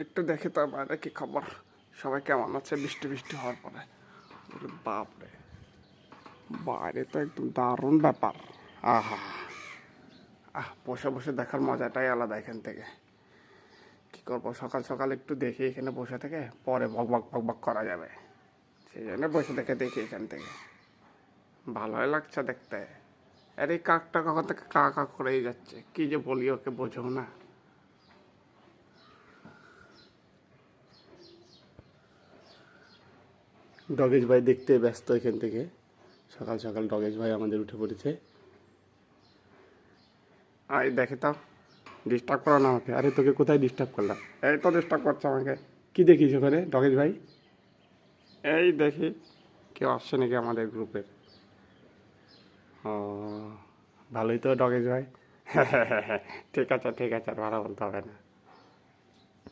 একটু দেখি তো বাইরে কি খবর, সবাই কেমন আছে বৃষ্টি বৃষ্টি হওয়ার পরে। বাপরে, বাইরে তো একদম দারুণ ব্যাপার। আহা, বসে বসে দেখার মজাটাই আলাদা এখান থেকে। কি করবো, সকাল সকাল একটু দেখি এখানে বসে থেকে, পরে বক বক বক বক করা যাবে, সেই জন্য বসে থেকে দেখি এখান থেকে। ভালোই লাগছে দেখতে। আর এই কাকটা কখন থেকে কা কা করেই যাচ্ছে, কি যে বলি ওকে বোঝো না। ডগেশ ভাই দেখতে ব্যস্ত এখান থেকে, সকাল সকাল ডগেশ ভাই আমাদের উঠে পড়েছে। আয় দেখে তাও, ডিস্টার্ব করো না আমাকে। আরে তোকে কোথায় ডিস্টার্ব করলাম, এই তো ডিস্টার্ব করছে আমাকে। কি দেখিস ওখানে ডগেশ ভাই? এই দেখি কেউ আসছে নাকি আমাদের গ্রুপের। ও, ভালোই তো ডগেশ ভাই। ঠিক আছে ঠিক আছে, আর ভালো বলতে হবে না।